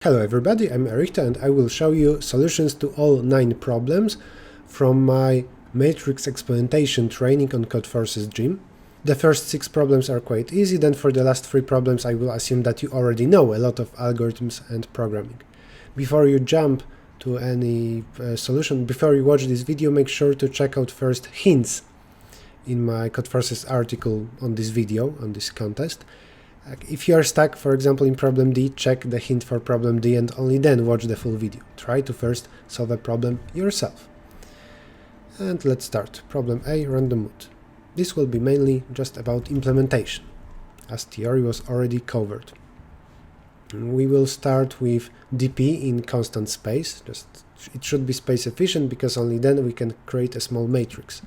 Hello everybody, I'm Errichto and I will show you solutions to all 9 problems from my Matrix Exponentiation training on Codeforces gym. The first 6 problems are quite easy, then for the last 3 problems I will assume that you already know a lot of algorithms and programming. Before you jump to any solution, before you watch this video, make sure to check out first hints in my Codeforces article on this video, on this contest. If you are stuck, for example, in problem D, check the hint for problem D and only then watch the full video. Try to first solve a problem yourself. And let's start. Problem A, random mood. This will be mainly just about implementation, as theory was already covered. We will start with dp in constant space. It should be space efficient because only then we can create a small matrix.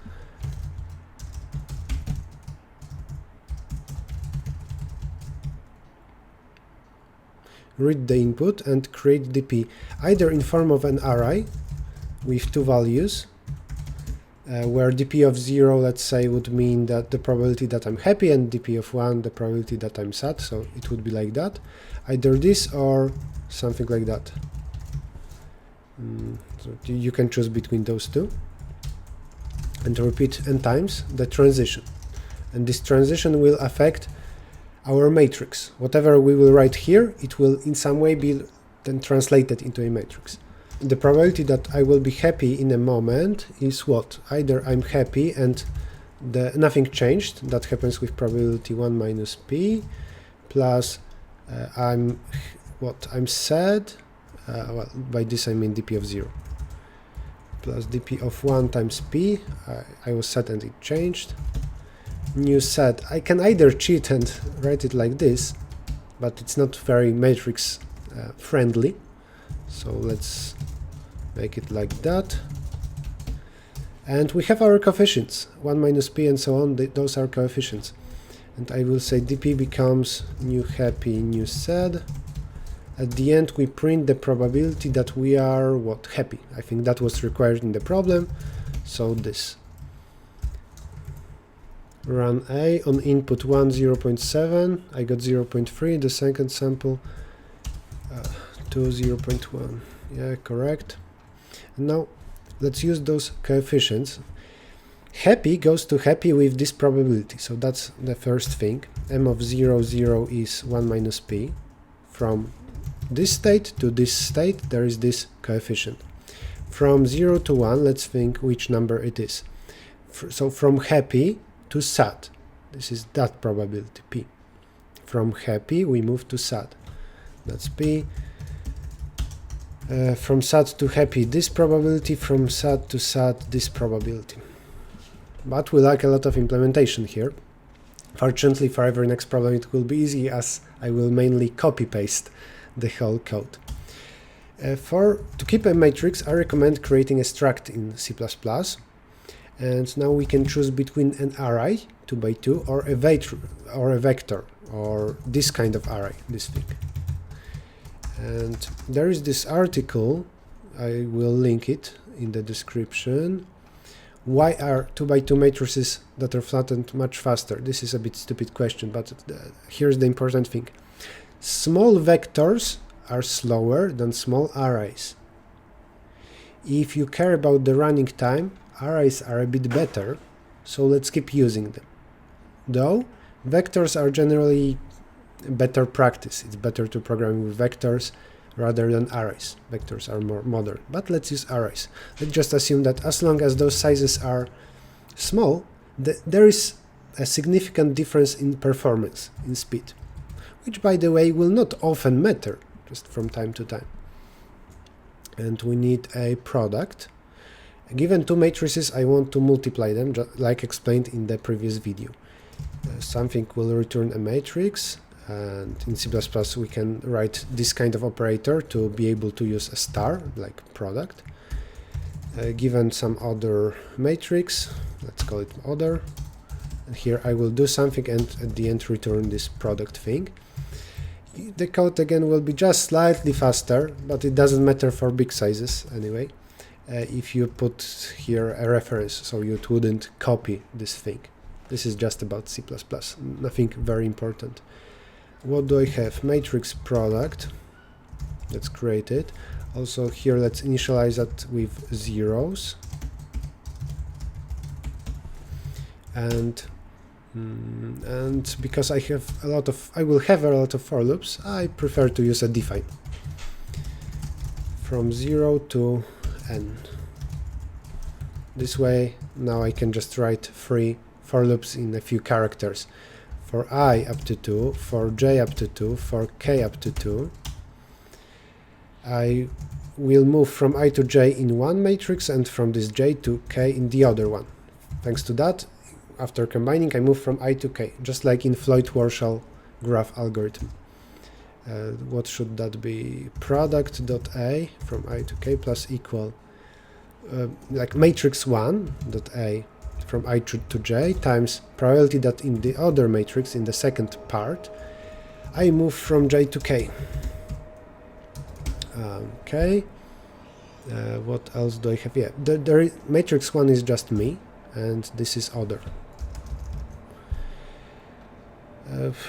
Read the input and create dp either in form of an array with 2 values, where dp of 0, let's say, would mean that the probability that I'm happy, and dp of 1 the probability that I'm sad, so it would be like that. Either this or something like that. So you can choose between those two. And repeat n times the transition. And this transition will affect our matrix. Whatever we will write here, it will in some way be then translated into a matrix. The probability that I will be happy in a moment is what? Either I'm happy and nothing changed, that happens with probability 1 minus p, plus I'm sad, well, by this I mean dp of 0, plus dp of 1 times p, I was sad and it changed. New sad, I can either cheat and write it like this, but it's not very matrix friendly, so let's make it like that. And we have our coefficients, 1 minus p and so on, those are coefficients. And I will say dp becomes new happy, new sad. At the end we print the probability that we are what? Happy. I think that was required in the problem, so this. Run A, on input 1, 0.7, I got 0.3, the second sample 2, 0.1, yeah, correct. And now let's use those coefficients. Happy goes to happy with this probability, so that's the first thing. M of 0, 0 is 1 minus p. From this state to this state there is this coefficient. From 0 to 1, let's think which number it is. So from happy to sad, this is that probability, p. From happy we move to sad, that's p. From sad to happy, this probability. From sad to sad, this probability. But we like a lot of implementation here. Fortunately for every next problem it will be easy, as I will mainly copy-paste the whole code. To keep a matrix, I recommend creating a struct in C++. And now we can choose between an array 2 by 2 or a vector, or this kind of array, this thing. And there is this article, I will link it in the description. Why are 2 by 2 matrices that are flattened much faster? This is a bit stupid question, but here's the important thing. Small vectors are slower than small arrays. If you care about the running time, arrays are a bit better, so let's keep using them. Though vectors are generally better practice, it's better to program with vectors rather than arrays. Vectors are more modern, but let's use arrays. Let's just assume that as long as those sizes are small, there is a significant difference in performance, in speed, which by the way will not often matter, just from time to time. And we need a product. Given 2 matrices, I want to multiply them, like explained in the previous video. Something will return a matrix, and in C++ we can write this kind of operator to be able to use a star, like product. Given some other matrix, let's call it other, and here I will do something and at the end return this product thing. The code again will be just slightly faster, but it doesn't matter for big sizes anyway. If you put here a reference, so you wouldn't copy this thing. This is just about C++, nothing very important. What do I have? Matrix product. Let's create it. Also here, let's initialize that with zeros. And because I will have a lot of for loops, I prefer to use a define from 0 to n. This way, now I can just write 3 for loops in a few characters. For I up to 2, for j up to 2, for k up to 2. I will move from I to j in one matrix and from this j to k in the other one. Thanks to that, after combining, I move from I to k, just like in Floyd-Warshall graph algorithm. What should that be? Product.a from I to k plus equal, like matrix 1 dot a from I to j times probability that in the other matrix, in the second part, I move from j to k. Okay. What else do I have? Yeah, the matrix 1 is just me, and this is other.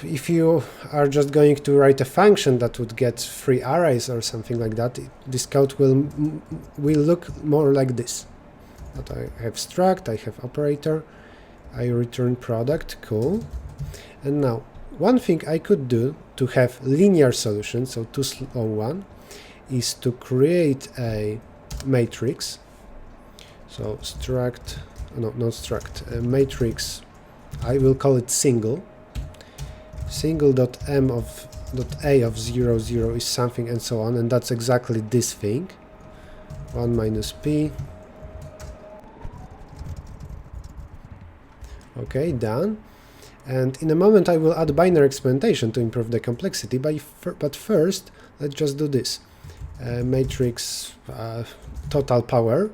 If you are just going to write a function that would get 3 arrays or something like that, this code will look more like this. But I have struct, I have operator, I return product, cool. And now, one thing I could do to have linear solution, so too slow one, is to create a matrix. So struct, no, not struct, a matrix, I will call it single. Single.m of .a of 0, 0 is something and so on, and that's exactly this thing. 1 minus p. Okay, done. And in a moment I will add binary exploitation to improve the complexity, but first let's just do this. Matrix total power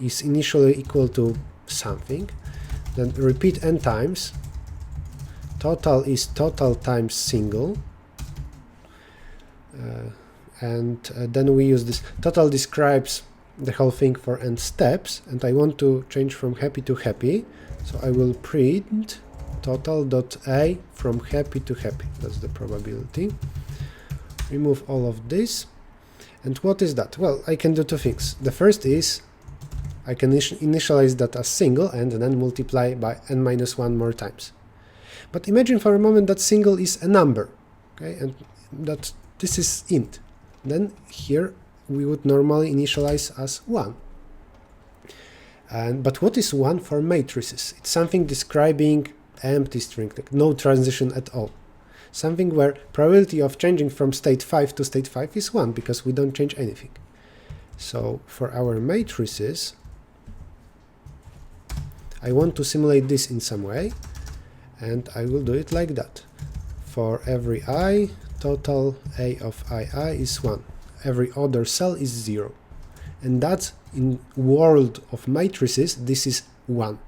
is initially equal to something, then repeat n times. Total is total times single, and then we use this. Total describes the whole thing for n steps, and I want to change from happy to happy, so I will print total.a from happy to happy. That's the probability. Remove all of this. And what is that? Well, I can do two things. The first is I can initialize that as single and then multiply by n minus 1 more times. But imagine for a moment that single is a number, okay, and that this is int. Then here we would normally initialize as 1. But what is 1 for matrices? It's something describing empty string, like no transition at all. Something where probability of changing from state 5 to state 5 is 1, because we don't change anything. So for our matrices, I want to simulate this in some way, and I will do it like that. For every I, total A of II is 1. Every other cell is 0. And that's, in world of matrices, this is 1.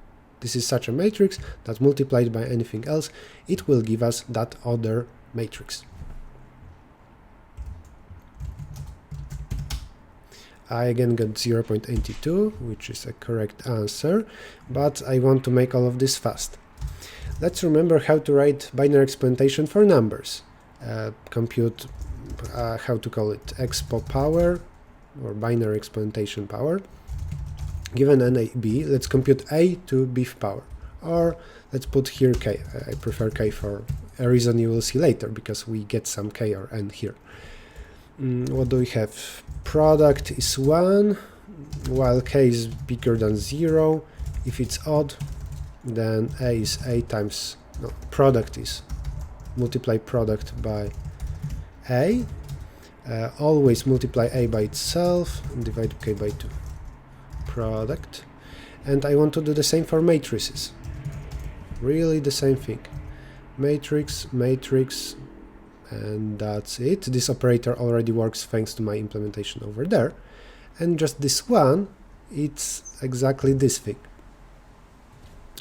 This is such a matrix that multiplied by anything else, it will give us that other matrix. I again got 0.82, which is a correct answer, but I want to make all of this fast. Let's remember how to write binary exploitation for numbers. Compute, how to call it, expo power, or binary exploitation power. Given an a, b, let's compute a to beef power, or let's put here k. I prefer k for a reason you will see later, because we get some k or n here. What do we have? Product is 1, while k is bigger than 0. If it's odd, then a is a times, no, product is multiply product by a. Always multiply a by itself and divide k by 2. Product. And I want to do the same for matrices. Really the same thing. Matrix, matrix, and that's it. This operator already works thanks to my implementation over there. And just this one, it's exactly this thing.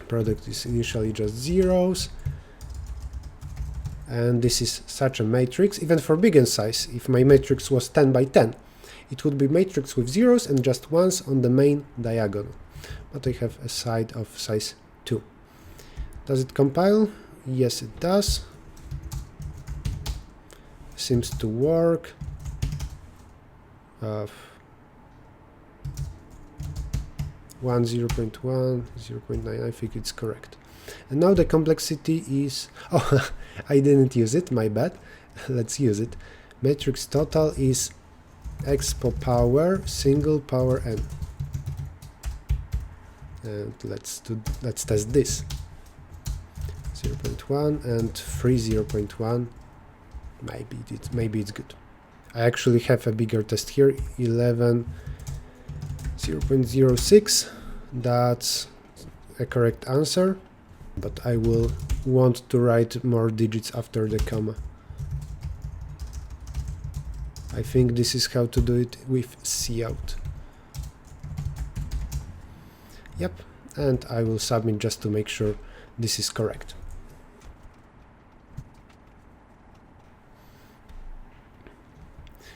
Product is initially just zeros, and this is such a matrix. Even for big n size, if my matrix was 10 by 10, it would be matrix with zeros and just ones on the main diagonal. But I have a side of size 2. Does it compile? Yes, it does. Seems to work. 1, 0.1, 0.9, I think it's correct. And now the complexity is, oh, I didn't use it, my bad. Let's use it. Matrix total is expo power single power n. And let's test this. 0.1 and 3, 0.1. Maybe it's good. I actually have a bigger test here, 11, 0.06. That's a correct answer, but I will want to write more digits after the comma. I think this is how to do it with cout. Yep, and I will submit just to make sure this is correct.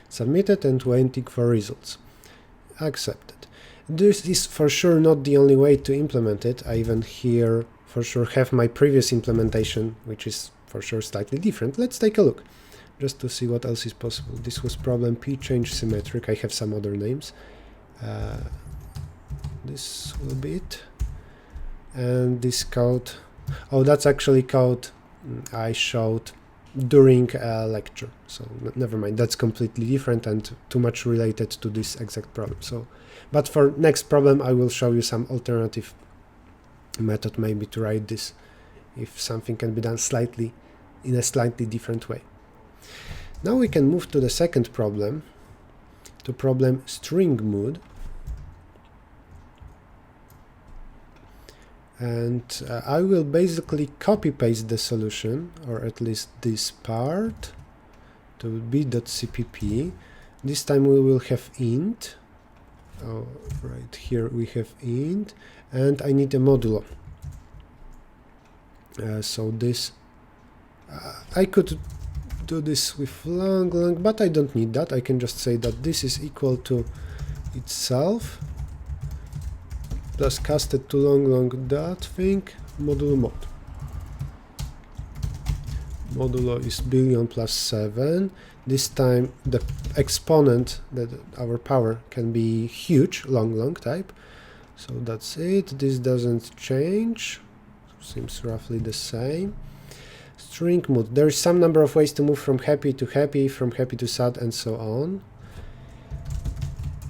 Submitted and waiting for results. Accepted. This is for sure not the only way to implement it. I even here for sure have my previous implementation, which is for sure slightly different. Let's take a look, just to see what else is possible. This was problem P change symmetric. I have some other names. This will be it. And this code, oh, that's actually code I showed during a lecture, so never mind, that's completely different and too much related to this exact problem. So, but for next problem I will show you some alternative method maybe to write this, if something can be done in a slightly different way. Now we can move to the second problem, to problem string mood. And I will basically copy paste the solution, or at least this part, to b.cpp. This time we will have int. Oh, right here we have int, and I need a modulo. So this, I could do this with long, but I don't need that. I can just say that this is equal to itself plus casted to long that thing, modulo mod. Modulo is billion plus 7. This time the exponent, that our power, can be huge, long type. So that's it. This doesn't change. Seems roughly the same. String mood. There is some number of ways to move from happy to happy, from happy to sad, and so on.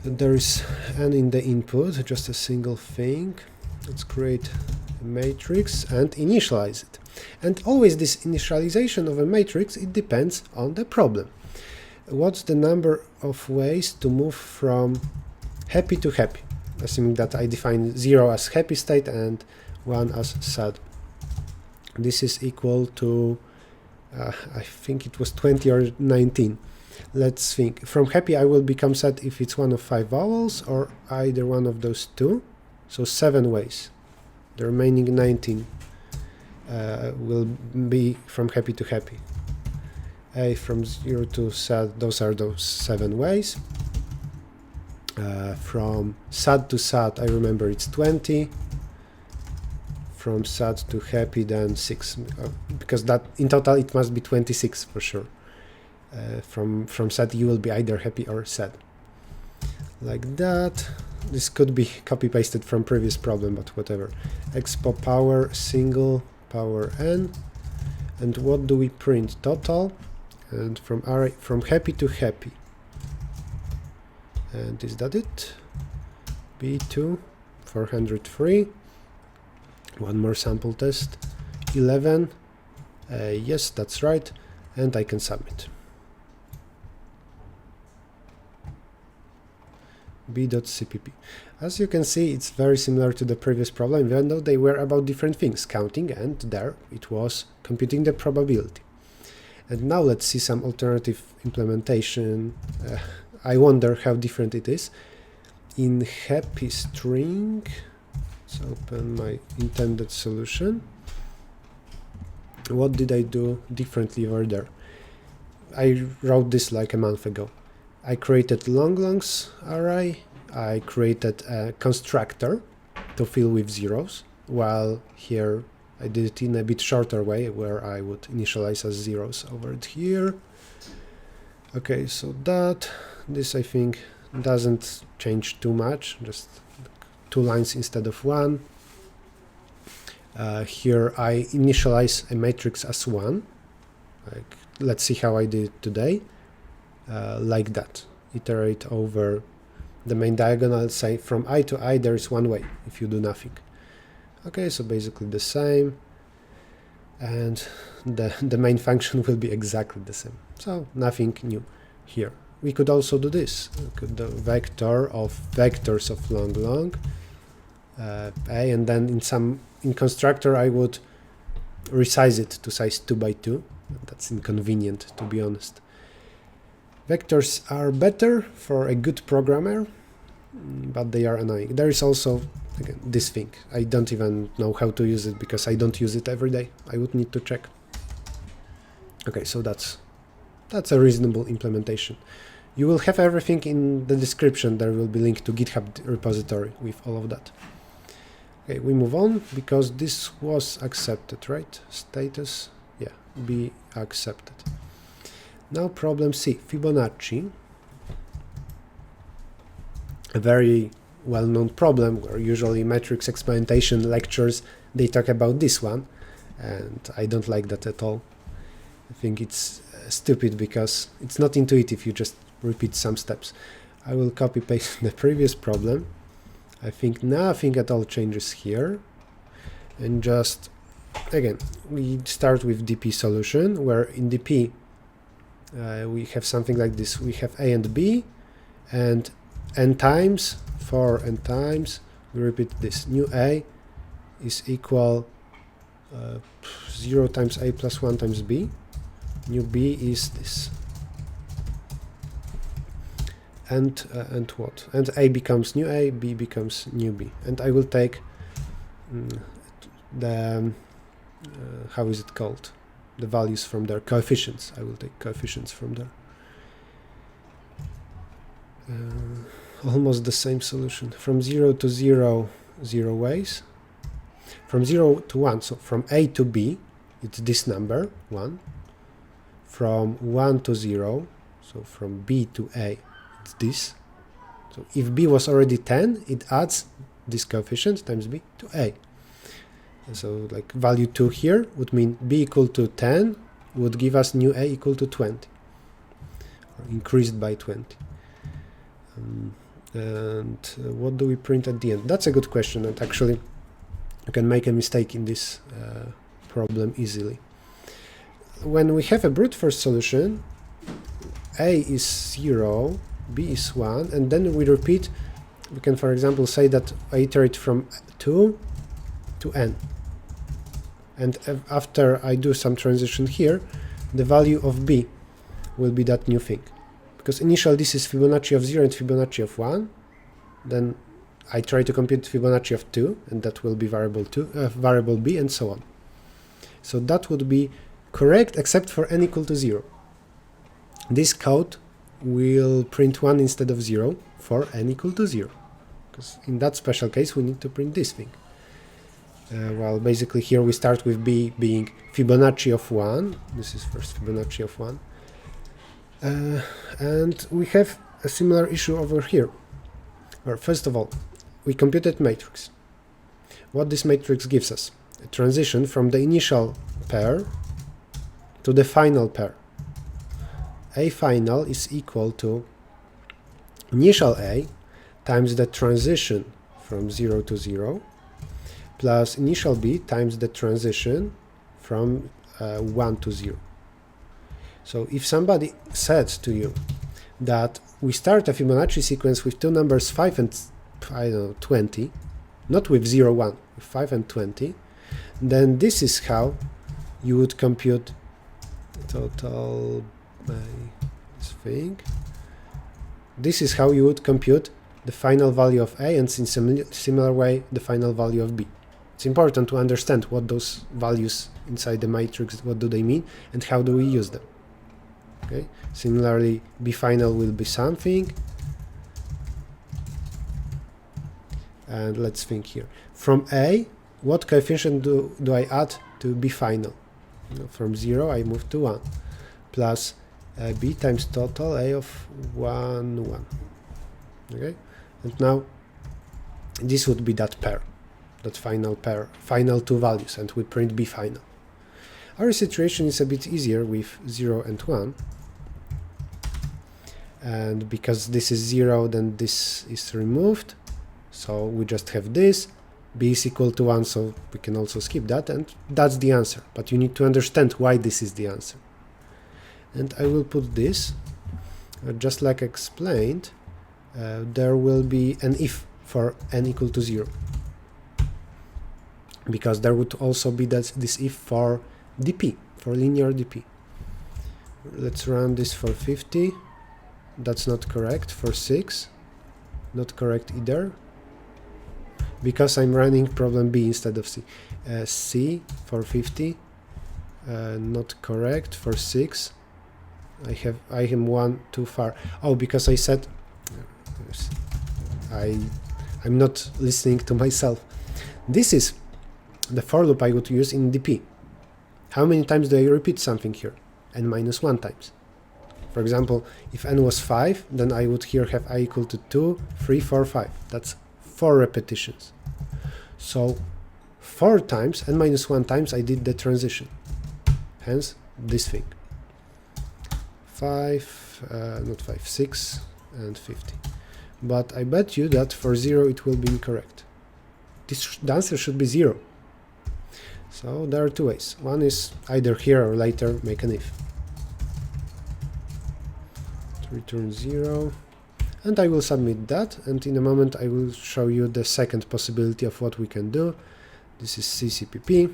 There is n in the input, just a single thing. Let's create a matrix and initialize it. And always this initialization of a matrix, it depends on the problem. What's the number of ways to move from happy to happy? Assuming that I define 0 as happy state and 1 as sad. This is equal to, I think it was 20 or 19. Let's think. From happy I will become sad if it's one of 5 vowels, or either one of those two. So 7 ways. The remaining 19 will be from happy to happy. A from 0 to sad, those are those 7 ways. From sad to sad, I remember it's 20. From sad to happy, then 6, because that in total it must be 26 for sure. From sad you will be either happy or sad, like that. This could be copy pasted from previous problem, but whatever. Expo power single power n, and what do we print? Total, and from array from happy to happy. And is that it? B2 403. One more sample test. 11. Yes, that's right, and I can submit. b.cpp. As you can see, it's very similar to the previous problem, even though they were about different things, counting, and there it was computing the probability. And now let's see some alternative implementation. I wonder how different it is. In happy string, let's open my intended solution. What did I do differently over there? I wrote this like a month ago. I created longs array, I created a constructor to fill with zeros, while here I did it in a bit shorter way, where I would initialize as zeros over here. Okay, so this I think doesn't change too much, just 2 lines instead of 1. Here I initialize a matrix as 1. Like, let's see how I did it today. Like that. Iterate over the main diagonal, say from I to I there is one way if you do nothing. Okay, so basically the same, and the main function will be exactly the same. So nothing new here. We could also do this. We could do vector of vectors of long a, and then in constructor I would resize it to size 2 by 2. That's inconvenient, to be honest. Vectors are better for a good programmer, but they are annoying. There is also, again, this thing. I don't even know how to use it because I don't use it every day. I would need to check. Okay, so that's a reasonable implementation. You will have everything in the description. There will be a link to GitHub repository with all of that. Okay, we move on because this was accepted, right? Status, yeah, be accepted. Now problem C, Fibonacci. A very well-known problem where usually Matrix Exponentiation lectures, they talk about this one, and I don't like that at all. I think it's stupid because it's not intuitive, you just repeat some steps. I will copy-paste the previous problem. I think nothing at all changes here, and just, again, we start with DP solution, where in DP we have something like this. We have A and B, and n times, for n times, we repeat this. New A is equal 0 times A plus 1 times B. New B is this. And what? And A becomes new A, B becomes new B. And I will take the, how is it called? The values from their coefficients. I will take coefficients from there. Almost the same solution. From 0 to 0, 0 ways. From 0 to 1, so from A to B, it's this number, 1. From 1 to 0, so from B to A, it's this. So if B was already 10, it adds this coefficient times B to A. So like value 2 here would mean B equal to 10 would give us new A equal to 20, or increased by 20. And what do we print at the end? That's a good question, and actually you can make a mistake in this problem easily. When we have a brute force solution, A is 0, B is 1, and then we repeat. We can, for example, say that I iterate from 2 to n. And after I do some transition here, the value of B will be that new thing. Because initially this is Fibonacci of 0 and Fibonacci of 1. Then I try to compute Fibonacci of 2, and that will be variable B, and so on. So that would be correct except for n equal to 0. This code will print 1 instead of 0 for n equal to 0. Because in that special case we need to print this thing. Well, basically here we start with B being Fibonacci of 1. This is first Fibonacci of 1. And we have a similar issue over here. Well, first of all, we computed matrix. What this matrix gives us? A transition from the initial pair to the final pair. A final is equal to initial A times the transition from 0 to 0 plus initial B times the transition from 1 to 0. So if somebody said to you that we start a Fibonacci sequence with two numbers 5 and, I don't know, 20, not with 0, 1, with 5 and 20, then this is how you would compute total by this thing. This is how you would compute the final value of A, and in similar way the final value of B. It's important to understand what those values inside the matrix, what do they mean, and how do we use them. Okay. Similarly, B final will be something, and let's think here. From A, what coefficient do I add to B final? From 0 I move to 1, plus B times total A of 1, 1. Okay, and now this would be that pair, that final two values, and we print B final. Our situation is a bit easier with 0 and 1, and because this is 0, then this is removed, so we just have this. B is equal to 1, so we can also skip that, and that's the answer. But you need to understand why this is the answer. And I will put this, just like explained, there will be an if for n equal to 0. Because there would also be this if for dp, for linear dp. Let's run this for 50. That's not correct. For 6, not correct either, because I'm running problem B instead of C. C for 50, not correct. For 6, I am one too far. Oh, because I said I'm not listening to myself. This is the for loop I would use in dp. How many times do I repeat something here? n minus 1 times. For example, if n was 5, then I would here have I equal to 2, 3, 4, 5. That's 4 repetitions. So 4 times, n minus 1 times, I did the transition. Hence, this thing. not 5, 6, and 50. But I bet you that for 0 it will be incorrect. The answer should be 0. So there are two ways. One is either here or later make an if. Return 0, and I will submit that, and in a moment I will show you the second possibility of what we can do. This is CCPP.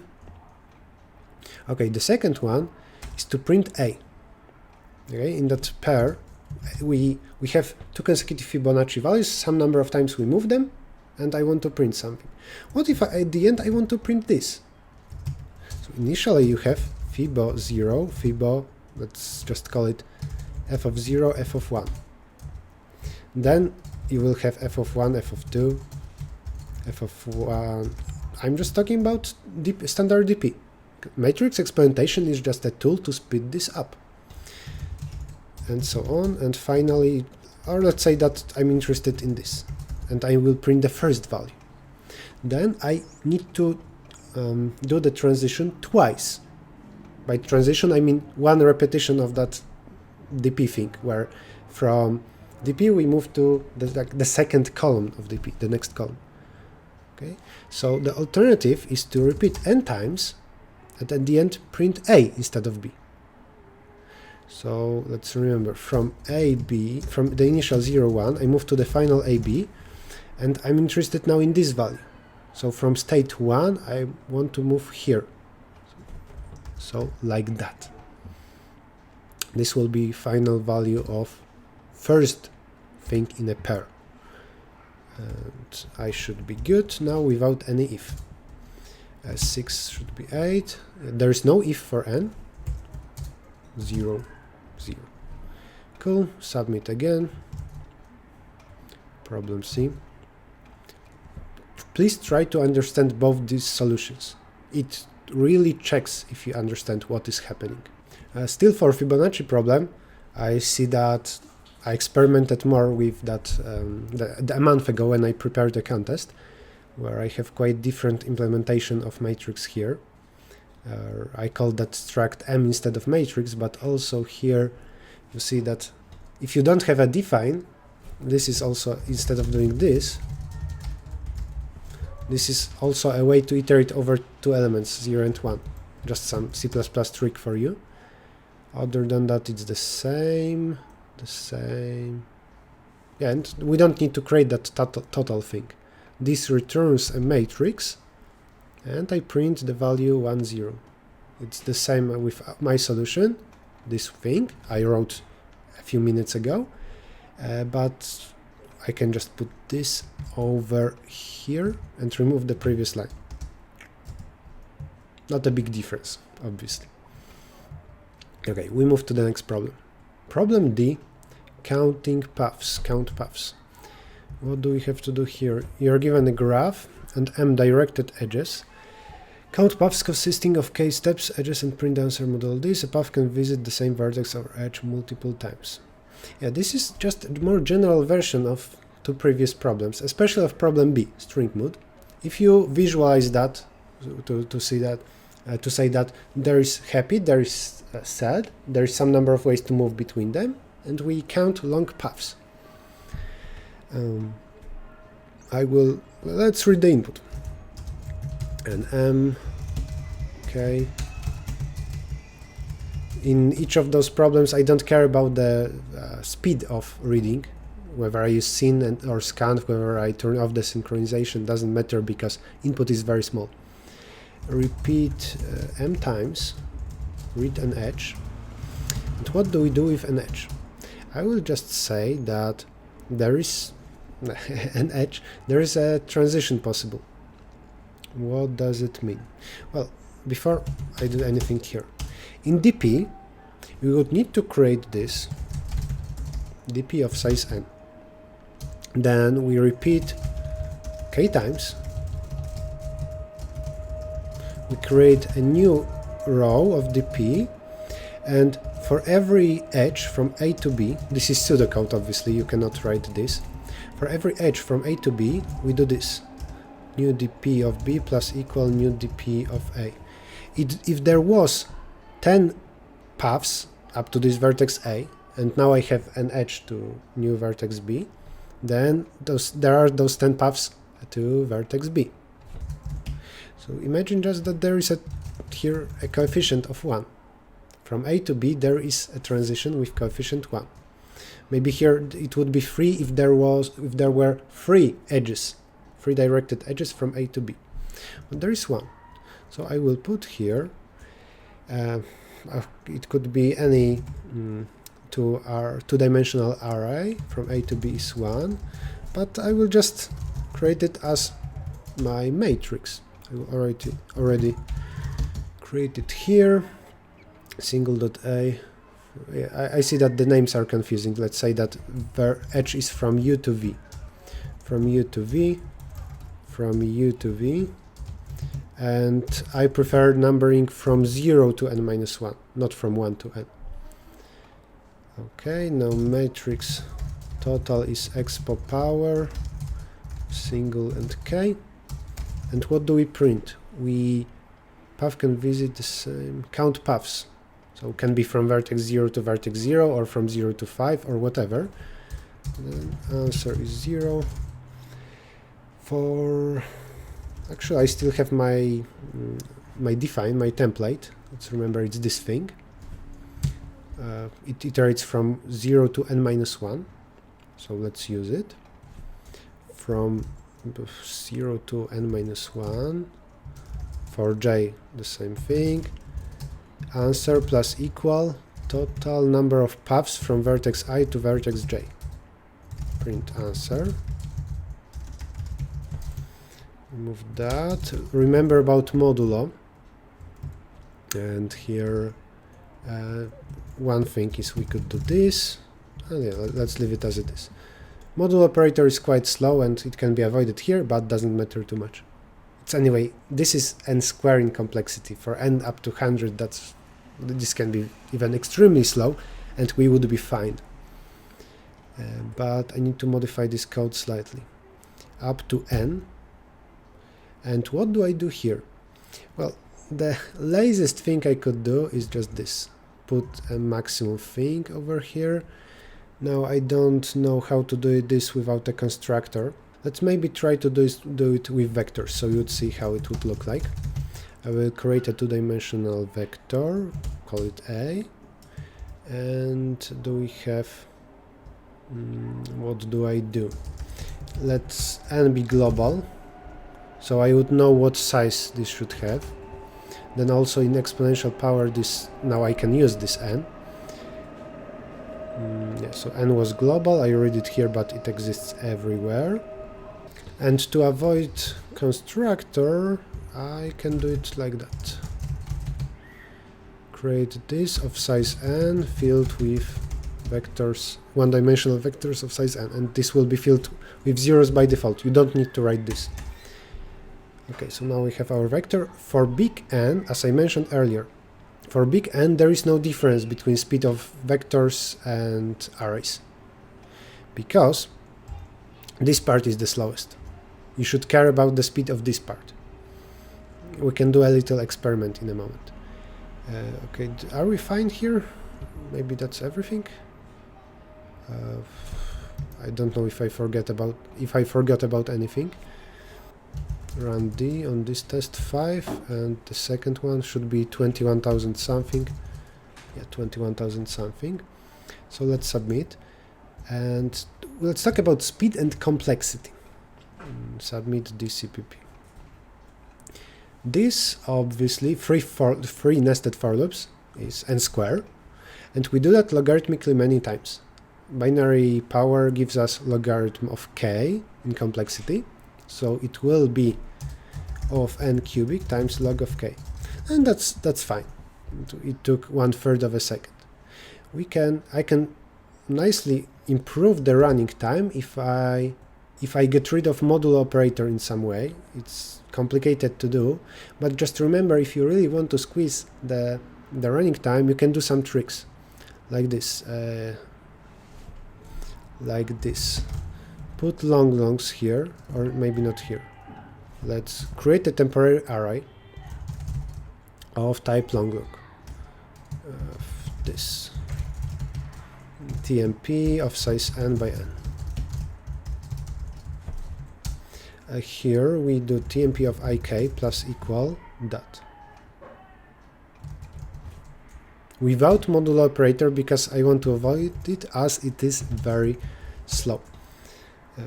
Okay, the second one is to print A. Okay, in that pair we have two consecutive Fibonacci values, some number of times we move them, and I want to print something. What if at the end I want to print this? So initially you have Fibo 0, Fibo, let's just call it f of 0, f of 1. Then you will have f of 1, f of 2, f of 1. I'm just talking about standard DP. Matrix Exponentiation is just a tool to speed this up. And so on, and finally, or let's say that I'm interested in this, and I will print the first value. Then I need to do the transition twice. By transition I mean one repetition of that dp thing, where from dp we move to the second column of dp, the next column. Okay, so the alternative is to repeat n times and at the end print a instead of b. So let's remember, from ab, from the initial 0, 1, I move to the final ab, and I'm interested now in this value. So from state 1 I want to move here, so like that. This will be final value of first thing in a pair. And I should be good now without any if. 6 should be 8. There is no if for n. 0, 0. Cool. Submit again. Problem C. Please try to understand both these solutions. It really checks if you understand what is happening. Still for Fibonacci problem, I see that I experimented more with that a month ago when I prepared the contest, where I have quite different implementation of matrix here. I call that struct M instead of matrix, but also here you see that if you don't have a define, this is also, instead of doing this, this is also a way to iterate over two elements, 0 and 1. Just some C++ trick for you. Other than that, it's the same. Yeah, and we don't need to create that total thing. This returns a matrix, and I print the value 1, 0. It's the same with my solution, this thing I wrote a few minutes ago, but I can just put this over here and remove the previous line. Not a big difference, obviously. Okay, we move to the next problem. Problem D, counting paths, count paths. What do we have to do here? You're given a graph and m directed edges. Count paths consisting of k steps, edges, and print the answer. Model this. A path can visit the same vertex or edge multiple times. Yeah, this is just a more general version of two previous problems, especially of problem B, string mood. If you visualize that, to say that there is happy, there is sad, there is some number of ways to move between them, and we count long paths. Let's read the input. And M, okay. In each of those problems, I don't care about the speed of reading, whether I use syn or scan, whether I turn off the synchronization, doesn't matter because input is very small. Repeat M times, read an edge. And what do we do with an edge? I will just say that there is an edge, there is a transition possible. What does it mean? Well, before I do anything here, in dp, we would need to create this dp of size n. Then we repeat k times. We create a new row of dp, and for every edge from A to B, this is pseudocode obviously, you cannot write this. For every edge from A to B, we do this. New dp of B plus equal new dp of A. If there was 10 paths up to this vertex A, and now I have an edge to new vertex B, then there are those 10 paths to vertex B. So imagine just that there is here a coefficient of 1. From A to B there is a transition with coefficient 1. Maybe here it would be 3 if there were 3 edges, 3 directed edges from A to B. But there is 1. So I will put here it could be any two-dimensional array. From A to B is 1, but I will just create it as my matrix. I will already create it here. Single dot A. I see that the names are confusing. Let's say that the edge is from U to V, from U to V, from U to V. And I prefer numbering from 0 to n minus 1, not from 1 to n. Okay, now matrix total is expo power, single and k. And what do we print? Path can visit the same, count paths. So it can be from vertex 0 to vertex 0, or from 0 to 5, or whatever. Then answer is 0. Actually, I still have my define, my template. Let's remember it's this thing. It iterates from 0 to n minus 1. So let's use it. From 0 to n minus 1. For j, the same thing. Answer plus equal total number of paths from vertex I to vertex j. Print answer. Remove that. Remember about modulo. And here one thing is we could do this. And yeah, let's leave it as it is. Modulo operator is quite slow and it can be avoided here, but doesn't matter too much. It's anyway, this is n square in complexity. For n up to 100, this can be even extremely slow, and we would be fine. But I need to modify this code slightly. Up to n. And what do I do here? Well, the laziest thing I could do is just this. Put a maximum thing over here. Now I don't know how to do this without a constructor. Let's maybe try to do it with vectors, so you would see how it would look like. I will create a two-dimensional vector, call it A, and do we have, what do I do? Let's n be global, so I would know what size this should have. Then also in exponential power, now I can use this n. Yeah, so n was global, I read it here, but it exists everywhere. And to avoid constructor, I can do it like that. Create this of size n, filled with vectors, one-dimensional vectors of size n, and this will be filled with zeros by default. You don't need to write this. Okay, so now we have our vector. For big N, as I mentioned earlier, for big N there is no difference between speed of vectors and arrays, because This part is the slowest. You should care about the speed of this part. We can do a little experiment in a moment. Okay, are we fine here? Maybe that's everything. I don't know if I forgot about anything. Run D on this test 5, and the second one should be 21,000 something. Yeah, 21,000 something. So let's submit, and let's talk about speed and complexity. Submit DCPP. This obviously three nested for loops is n square, and we do that logarithmically many times. Binary power gives us logarithm of k in complexity, so it will be of n cubic times log of k, and that's fine. It took 1/3 of a second. I can nicely improve the running time if I get rid of modulo operator in some way. It's complicated to do, but just remember, if you really want to squeeze the running time, you can do some tricks like this. Put longs here, or maybe not here. Let's create a temporary array of type long. This TMP of size n by n. Here we do TMP of ik plus equal dot. Without modulo operator, because I want to avoid it as it is very slow.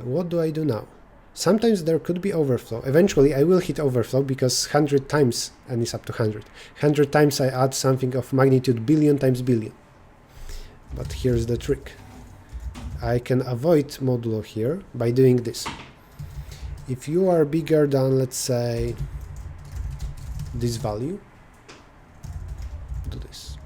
What do I do now? Sometimes there could be overflow. Eventually I will hit overflow because 100 times n is up to 100. 100 times I add something of magnitude billion times billion. But here's the trick. I can avoid modulo here by doing this. If you are bigger than, let's say, this value, do this.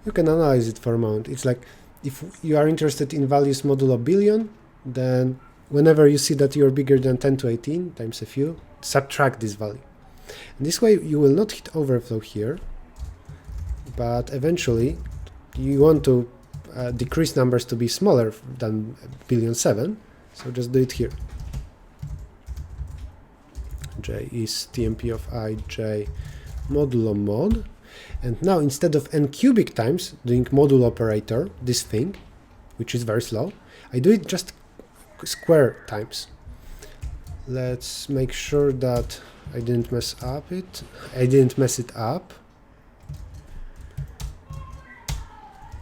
You can analyze it for a moment. It's like, if you are interested in values modulo billion, then whenever you see that you're bigger than 10 to 18 times a few, subtract this value. And this way you will not hit overflow here, but eventually you want to decrease numbers to be smaller than 1,000,000,007, so just do it here. J is TMP of ij modulo mod, and now instead of n cubic times doing modulo operator, this thing, which is very slow, I do it just square times. Let's make sure that I didn't mess it up.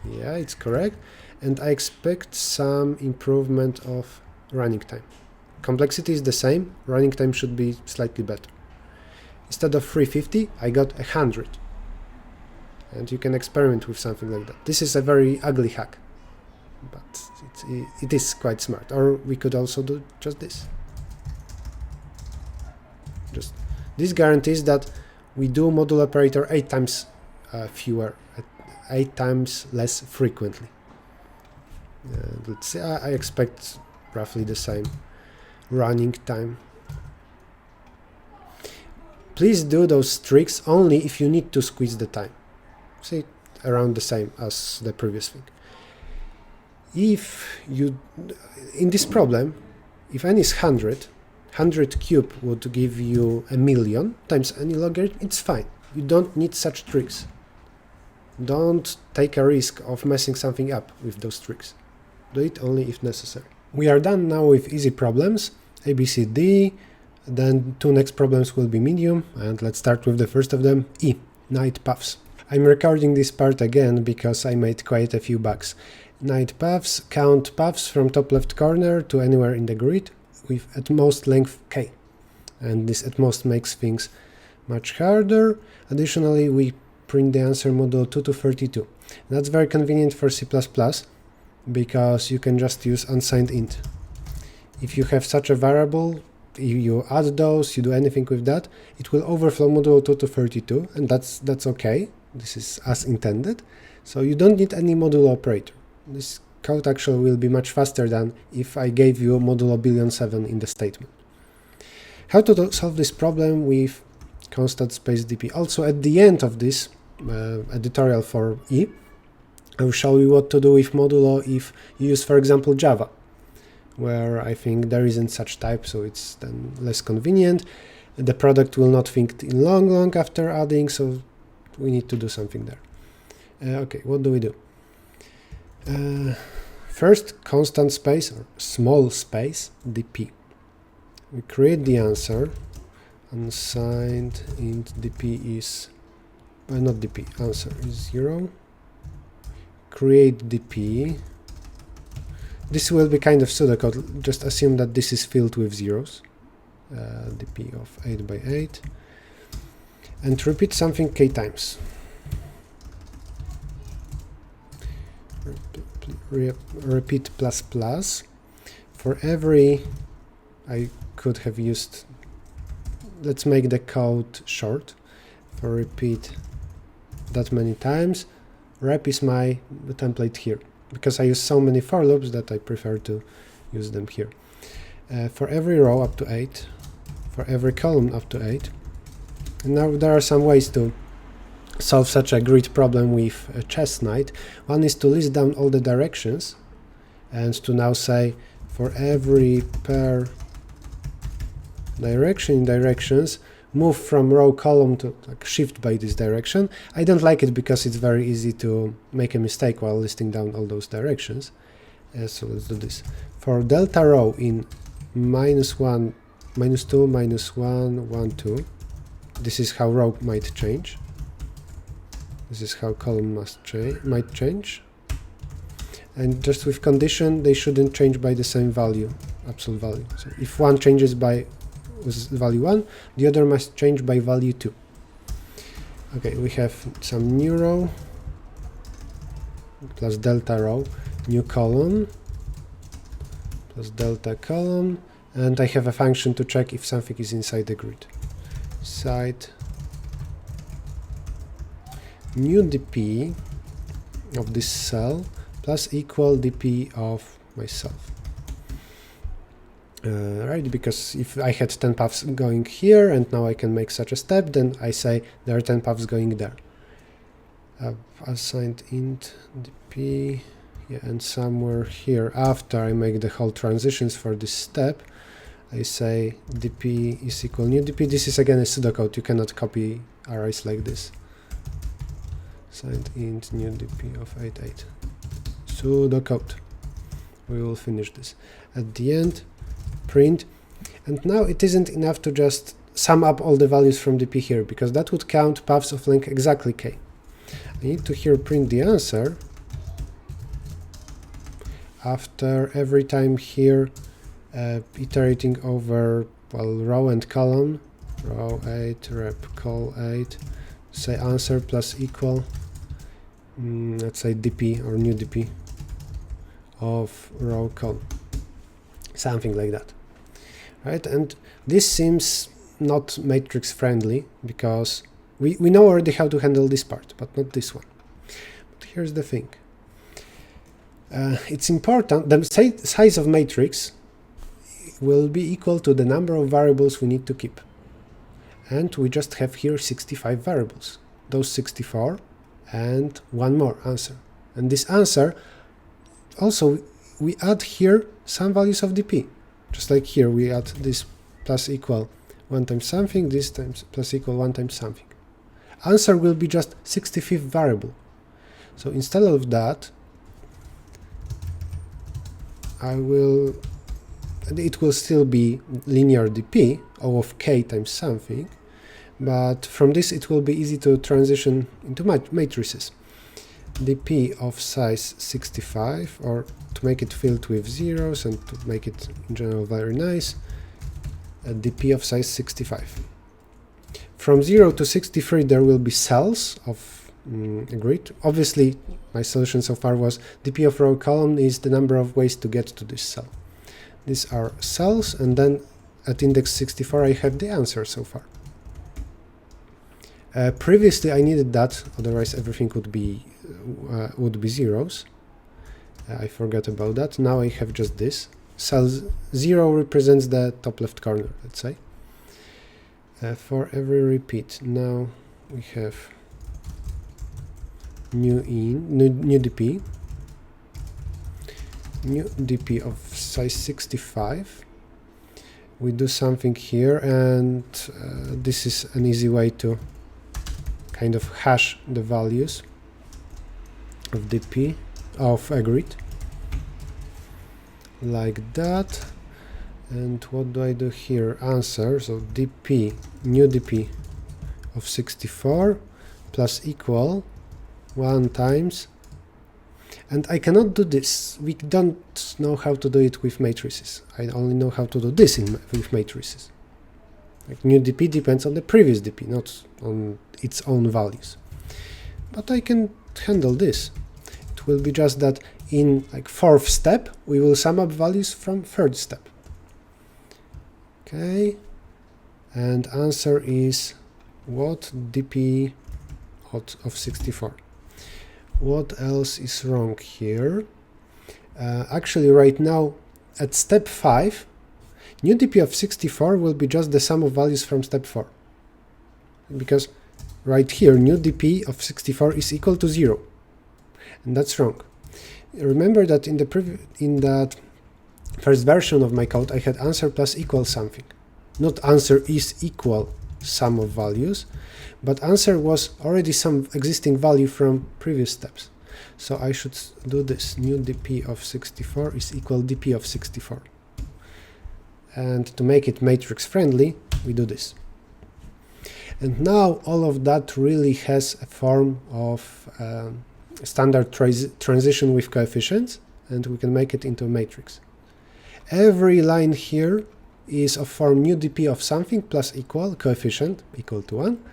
Yeah, it's correct, and I expect some improvement of running time. Complexity is the same, running time should be slightly better. Instead of 350, I got 100. And you can experiment with something like that. This is a very ugly hack, but it is quite smart. Or we could also do just this. This guarantees that we do modulo operator 8 times fewer, 8 times less frequently. Let's see, I expect roughly the same running time. Please do those tricks only if you need to squeeze the time. See, around the same as the previous thing. If you, in this problem, if n is 100, 100 cube would give you 1,000,000 times any logarithm, it's fine. You don't need such tricks. Don't take a risk of messing something up with those tricks. Do it only if necessary. We are done now with easy problems, ABCD, then 2 next problems will be medium, and let's start with the first of them, E, night paths. I'm recording this part again because I made quite a few bugs. Night paths count paths from top left corner to anywhere in the grid with at most length k, and this at most makes things much harder. Additionally, we print the answer modulo 2 to 32. That's very convenient for C++ because you can just use unsigned int. If you have such a variable, you add those, you do anything with that, it will overflow modulo 2 to 32, and that's okay. This is as intended, so you don't need any modulo operator. This code actually will be much faster than if I gave you modulo 1,000,007 in the statement. How to solve this problem with constant space dp? Also at the end of this editorial for E, I will show you what to do with modulo if you use, for example, Java, where I think there isn't such type, so it's then less convenient. The product will not think in long after adding, so we need to do something there. Okay, what do we do? First, constant space or small space dp. We create the answer. Unsigned int dp is not dp, answer is 0. Create dp. This will be kind of pseudocode. Just assume that this is filled with zeros. dp of 8 by 8, and repeat something k times. Repeat plus plus. For every, I could have used, let's make the code short. For repeat that many times, rep is the template here, because I use so many for loops that I prefer to use them here. For every row up to 8, for every column up to 8. And now there are some ways to solve such a grid problem with a chess knight. One is to list down all the directions and to now say for every pair directions, move from row column to shift by this direction. I don't like it because it's very easy to make a mistake while listing down all those directions. So let's do this. For delta row in -1, -2, -1, 1, 2. This is how row might change. This is how column might change. And just with condition, they shouldn't change by the same value, absolute value. So if one changes with value 1, the other must change by value 2. Okay, we have some new row plus delta row, new column plus delta column, and I have a function to check if something is inside the grid. Side new dp of this cell plus equal dp of myself. Right, because if I had 10 paths going here and now I can make such a step, then I say there are 10 paths going there. Assigned int dp, yeah, and somewhere here after I make the whole transitions for this step, I say dp is equal new dp. This is again a pseudocode, you cannot copy arrays like this. Assigned int new dp of 88. Pseudocode. We will finish this. At the end, print, and now it isn't enough to just sum up all the values from dp here, because that would count paths of length exactly k. I need to here print the answer after every time here iterating over, well, row and column, row 8, rep col 8, say answer plus equal, let's say dp or new dp of row column, something like that, right? And this seems not matrix friendly because we know already how to handle this part, but not this one. But here's the thing. It's important, the size of matrix will be equal to the number of variables we need to keep. And we just have here 65 variables. Those 64 and one more answer. And this answer, also we add here some values of dp. Just like here we add this plus equal 1 times something, this times plus equal 1 times something. Answer will be just 65th variable. So instead of that, it will still be linear dp, O of k times something, but from this it will be easy to transition into matrices. dp of size 65, or to make it filled with zeros and to make it in general very nice, dp of size 65. From 0 to 63 there will be cells of a grid. Obviously my solution so far was dp of row column is the number of ways to get to this cell. These are cells, and then at index 64 I have the answer so far. Previously I needed that, otherwise everything would be zeros. I forgot about that. Now I have just this. Cell 0 represents the top left corner, let's say. For every repeat, now we have new dp, new dp of size 65. We do something here, and this is an easy way to kind of hash the values of dp of a grid like that. And what do I do here? Answer, so dp, new dp of 64 plus equal 1 times, and I cannot do this. We don't know how to do it with matrices. I only know how to do this with matrices. Like new dp depends on the previous dp, not on its own values. But I can handle this. It will be just that in like 4th step we will sum up values from 3rd step. Okay, and answer is what dp of 64. What else is wrong here? Actually, right now at step 5, new dp of 64 will be just the sum of values from step 4, because right here new dp of 64 is equal to 0, and that's wrong. Remember that in that first version of my code I had answer plus equal something, not answer is equal sum of values, but answer was already some existing value from previous steps. So I should do this, new dp of 64 is equal dp of 64. And to make it matrix friendly, we do this. And now all of that really has a form of standard transition with coefficients, and we can make it into a matrix. Every line here is of form new dp of something plus equal coefficient equal to 1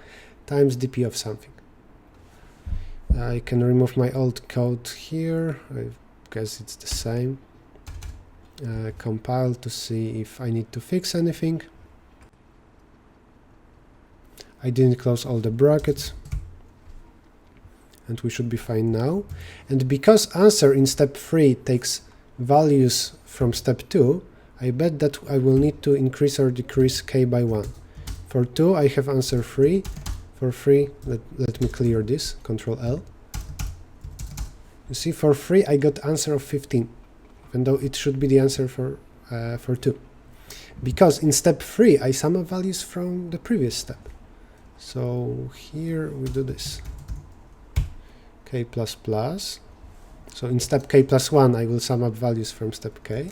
times dp of something. I can remove my old code here. I guess it's the same. Compile to see if I need to fix anything. I didn't close all the brackets, and we should be fine now. And because answer in step 3 takes values from step 2, I bet that I will need to increase or decrease k by 1. For 2 I have answer 3. For 3, let me clear this, Control L. You see, for 3 I got answer of 15, even though it should be the answer for 2. Because in step 3 I sum up values from the previous step. So here we do this. K++. So in step k plus 1 I will sum up values from step k.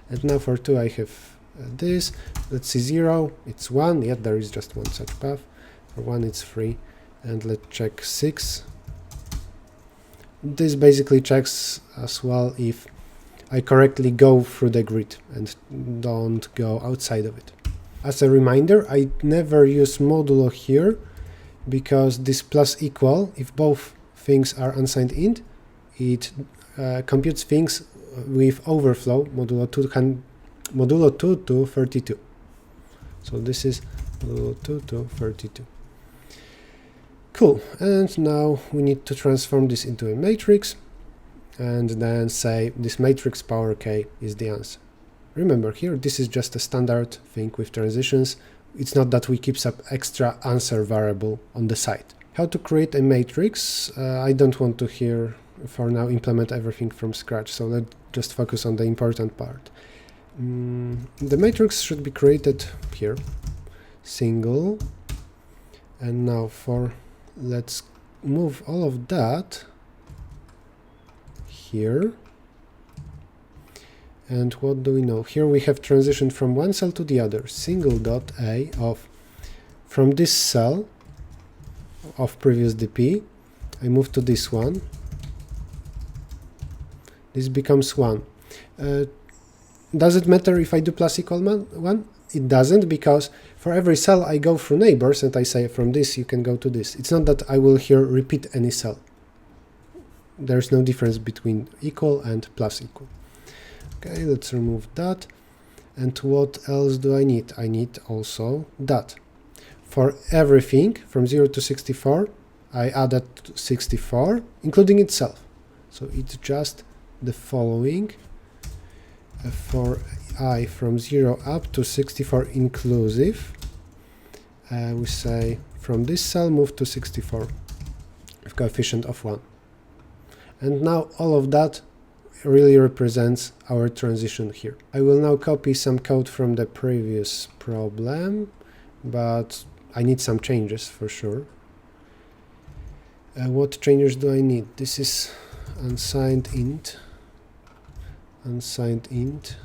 And now for 2 I have this. Let's see, 0, it's 1, yet there is just one such path. For 1 it's 3, and let's check 6. This basically checks as well if I correctly go through the grid and don't go outside of it. As a reminder, I never use modulo here, because this plus equal, if both things are unsigned int, it computes things with overflow modulo 2 to 32. So this is modulo 2 to 32. Cool, and now we need to transform this into a matrix, and then say this matrix power k is the answer. Remember here, this is just a standard thing with transitions. It's not that we keep some extra answer variable on the side. How to create a matrix? I don't want to here for now implement everything from scratch, so let's just focus on the important part. The matrix should be created here, single, and now let's move all of that here. And what do we know? Here we have transitioned from one cell to the other, single dot A of, from this cell of previous dp, I move to this one. This becomes 1. Does it matter if I do plus equal 1? It doesn't, because for every cell I go through neighbors and I say from this you can go to this. It's not that I will here repeat any cell. There's no difference between equal and plus equal. Okay, let's remove that. And what else do I need? I need also that. For everything from 0 to 64, I added 64, including itself. So it's just the following. For I from 0 up to 64 inclusive, we say from this cell move to 64 with coefficient of 1. And now all of that really represents our transition here. I will now copy some code from the previous problem, but I need some changes for sure. What changes do I need? This is unsigned int, unsigned int,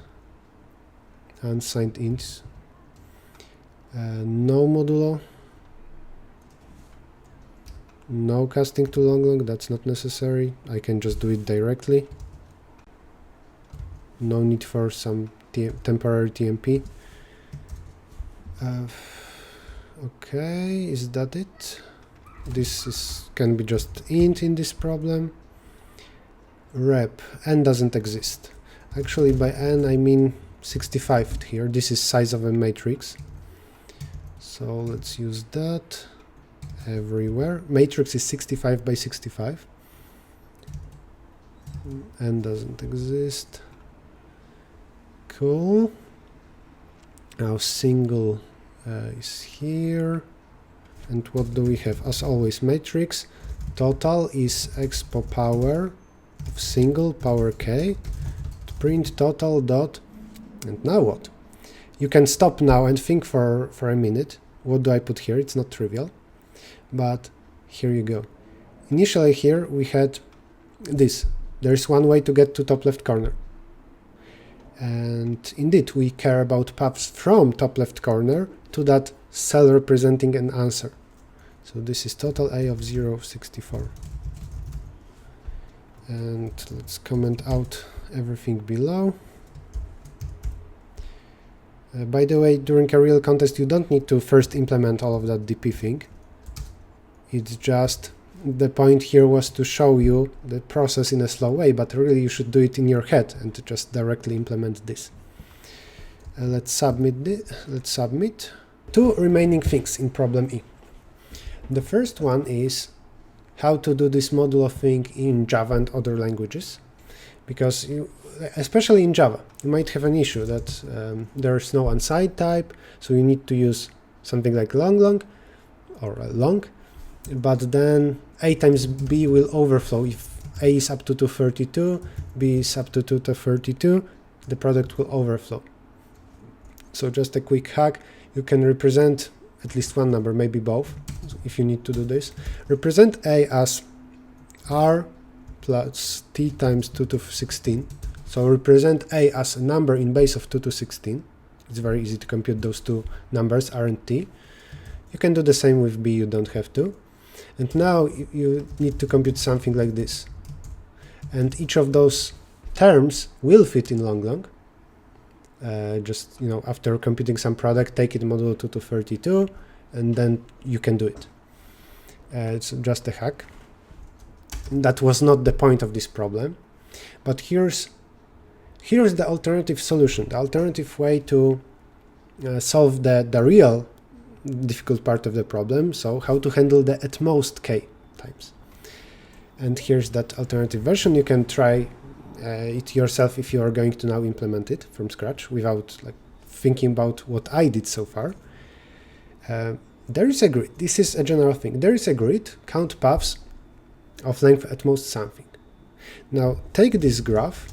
unsigned ints, no modulo, no casting to long, that's not necessary. I can just do it directly. No need for some temporary TMP. Okay, is that it? This can be just int in this problem. Rep, n doesn't exist. Actually, by n I mean 65 here. This is size of a matrix. So let's use that everywhere. Matrix is 65 by 65. N doesn't exist. Cool. Now single is here. And what do we have? As always, matrix total is expo power of single power k. To print total dot. And now what? You can stop now and think for a minute. What do I put here? It's not trivial. But here you go. Initially here we had this. There's one way to get to top left corner. And indeed we care about paths from top left corner to that cell representing an answer. So this is total A of 0, 64. And let's comment out everything below. By the way, during a real contest you don't need to first implement all of that DP thing. It's just the point here was to show you the process in a slow way, but really you should do it in your head and just directly implement this. Let's submit. Let's submit. Two remaining things in problem E. The first one is how to do this modulo thing in Java and other languages, because especially in Java, you might have an issue that there's no unsigned type, so you need to use something like long or long, but then A times B will overflow. If A is up to 232, B is up to 232, the product will overflow. So just a quick hack, you can represent at least one number, maybe both, if you need to do this. Represent A as R plus T times 2 to 16. So represent A as a number in base of 2 to 16. It's very easy to compute those two numbers, R and T. You can do the same with B, you don't have to. And now you need to compute something like this. And each of those terms will fit in long. Just, after computing some product, take it modulo 2 to 32, and then you can do it. It's just a hack. That was not the point of this problem. But here's the alternative solution, the alternative way to solve the real difficult part of the problem, so how to handle the at most k times. And here's that alternative version. You can try it yourself if you are going to now implement it from scratch without thinking about what I did so far. There is a grid. This is a general thing. There is a grid, count paths of length at most something. Now take this graph,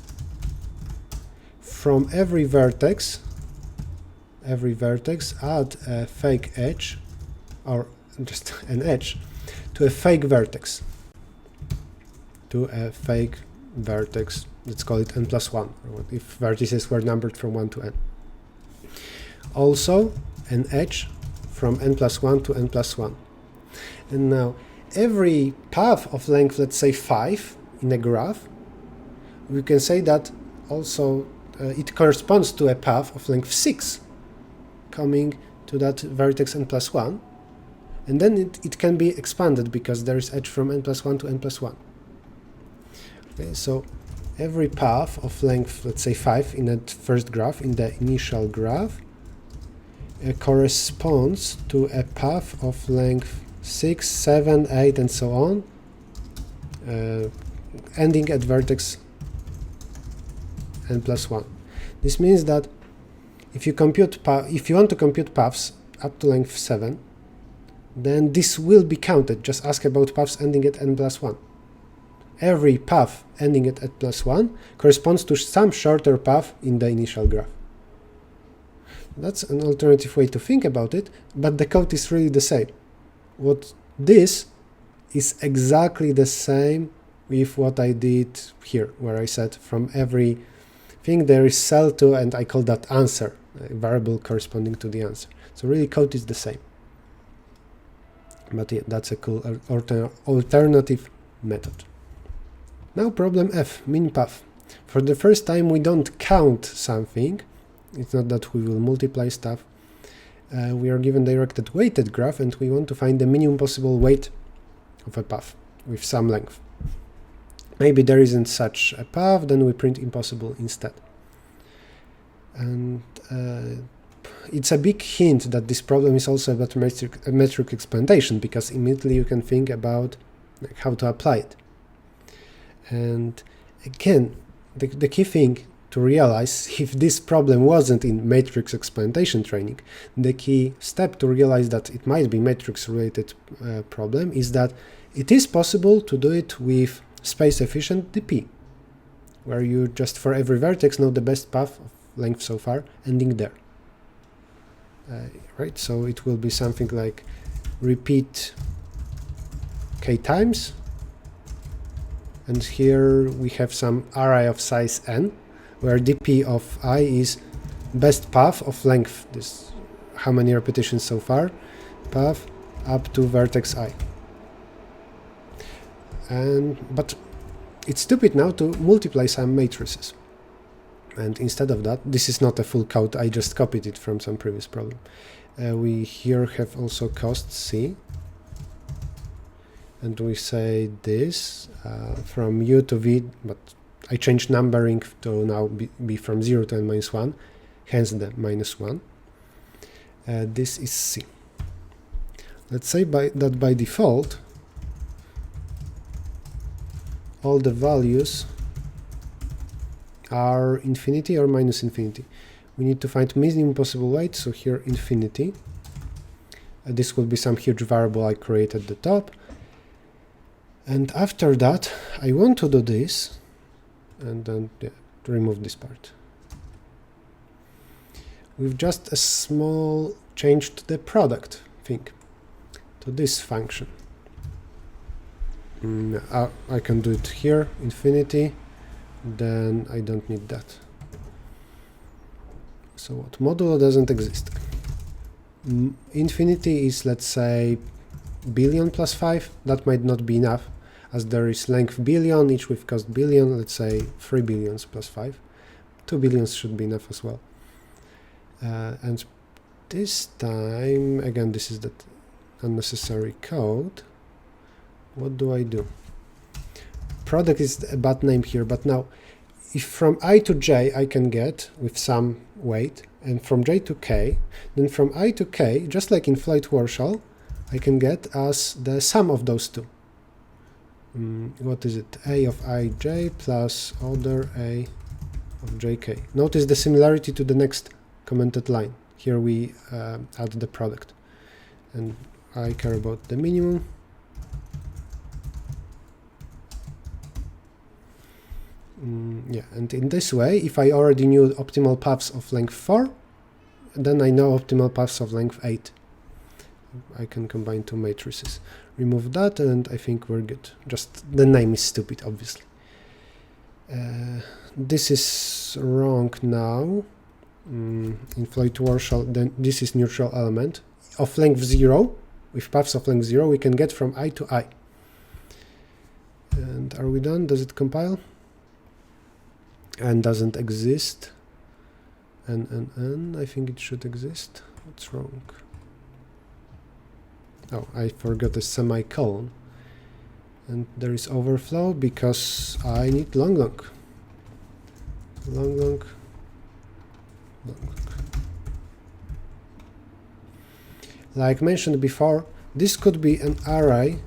from every vertex add a fake edge, or just an edge, to a fake vertex. Let's call it n plus 1, if vertices were numbered from 1 to n. Also an edge from n plus 1 to n plus 1. And now every path of length, let's say 5 in a graph, we can say that also it corresponds to a path of length 6 coming to that vertex n plus 1, and then it can be expanded because there is edge from n plus 1 to n plus 1. Okay, so every path of length, let's say 5 in that first graph, in the initial graph, corresponds to a path of length 6, 7, 8 and so on, ending at vertex n plus 1. This means that if you want to compute paths up to length 7, then this will be counted. Just ask about paths ending at n plus 1. every path ending at +1 corresponds to some shorter path in the initial graph. That's an alternative way to think about it, but the code is really the same. What this is exactly the same with what I did here, where I said from every thing there is cell2, and I call that answer, a variable corresponding to the answer. So really code is the same. But yeah, that's a cool alternative method. Now problem F, min path. For the first time we don't count something. It's not that we will multiply stuff. We are given directed weighted graph, and we want to find the minimum possible weight of a path with some length. Maybe there isn't such a path, then we print impossible instead. And it's a big hint that this problem is also about metric exploitation, because immediately you can think about how to apply it. And again, the key thing to realize, if this problem wasn't in matrix exploitation training, the key step to realize that it might be matrix related problem is that it is possible to do it with space efficient DP, where you just for every vertex know the best path of length so far ending there. Right, so it will be something like repeat k times, and here we have some array of size n, where dp of I is best path of length, this how many repetitions so far, path up to vertex I. But it's stupid now to multiply some matrices. And instead of that, this is not a full code, I just copied it from some previous problem. We here have also cost C, and we say this from U to V, but I changed numbering to now be from 0 to n minus 1, hence the minus 1. This is C. Let's say that by default all the values are infinity or minus infinity. We need to find minimum possible weight, so here infinity. This will be some huge variable I create at the top. And after that, I want to do this, and then to remove this part. We've just a small change to the product thing, to this function. I can do it here, infinity, then I don't need that. So what? Modulo doesn't exist. Infinity is, let's say, billion plus 5. That might not be enough, as there is length billion, each with cost billion, let's say 3 billions plus 5. 2 billions should be enough as well. And this time, again, this is that unnecessary code. What do I do? Product is a bad name here, but now if from I to j I can get with some weight, and from j to k, then from I to k, just like in Floyd-Warshall, I can get as the sum of those two. What is it? A of ij plus order a of jk. Notice the similarity to the next commented line. Here we add the product, and I care about the minimum. Yeah, and in this way, if I already knew optimal paths of length 4, then I know optimal paths of length 8. I can combine two matrices. Remove that, and I think we're good. Just the name is stupid, obviously. This is wrong now. In Floyd-Warshall, then this is neutral element. Of length 0, with paths of length 0, we can get from I to I. And are we done? Does it compile? N doesn't exist. N, I think it should exist. What's wrong? Oh, I forgot a semicolon. And there is overflow because I need long. Like mentioned before, this could be an array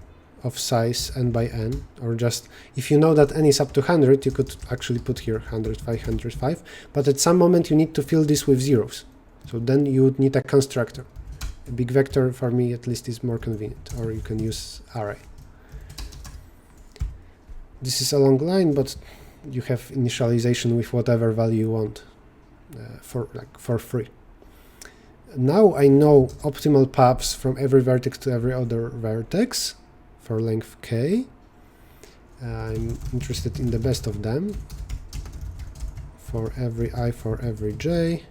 of size n by n, or just, if you know that n is up to 100, you could actually put here 100, 505, but at some moment you need to fill this with zeros. So then you would need a constructor. A big vector, for me at least, is more convenient, or you can use array. This is a long line, but you have initialization with whatever value you want for free. Now I know optimal paths from every vertex to every other vertex for length k. I'm interested in the best of them. For every I, for every j.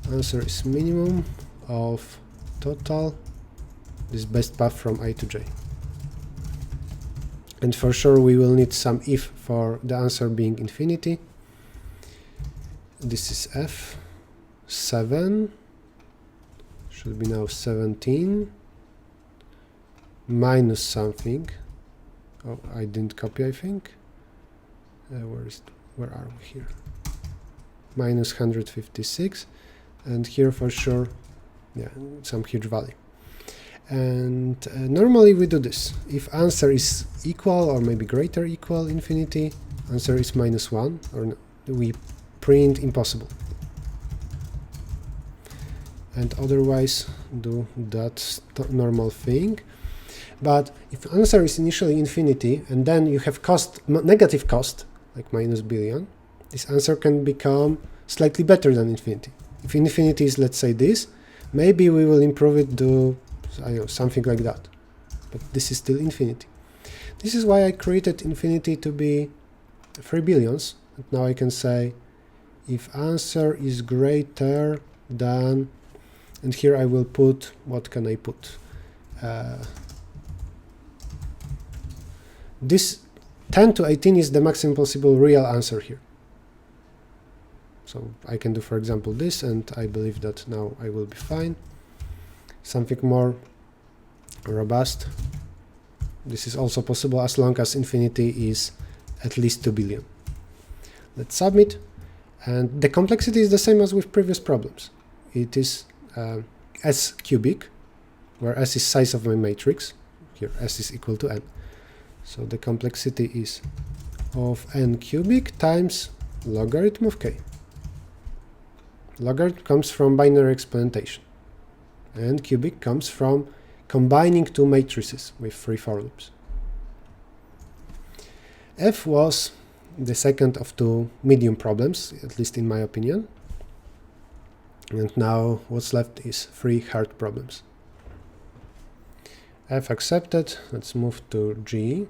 Answer is minimum of total, this best path from I to j. And for sure we will need some if for the answer being infinity. This is f. 7 should be now 17 minus something. Oh, I didn't copy, I think. Where are we here? Minus 156, and here for sure, yeah, some huge value. And normally we do this. If answer is equal or maybe greater equal infinity, answer is -1, or no, we print impossible. And otherwise do that normal thing. But if answer is initially infinity and then you have cost, negative cost, like -billion, this answer can become slightly better than infinity. If infinity is, let's say, this, maybe we will improve it to, I don't know, something like that. But this is still infinity. This is why I created infinity to be 3 billions. And now I can say if answer is greater than, and here I will put, what can I put? This 10 to 18 is the maximum possible real answer here. So I can do, for example, this, and I believe that now I will be fine. Something more robust. This is also possible as long as infinity is at least 2 billion. Let's submit. And the complexity is the same as with previous problems. It is s cubic, where s is size of my matrix. Here s is equal to n. So the complexity is of n cubic times logarithm of k. Logarithm comes from binary exponentiation. And cubic comes from combining two matrices with 3 for loops. F was the second of 2 medium problems, at least in my opinion. And now what's left is 3 hard problems. F accepted. Let's move to G.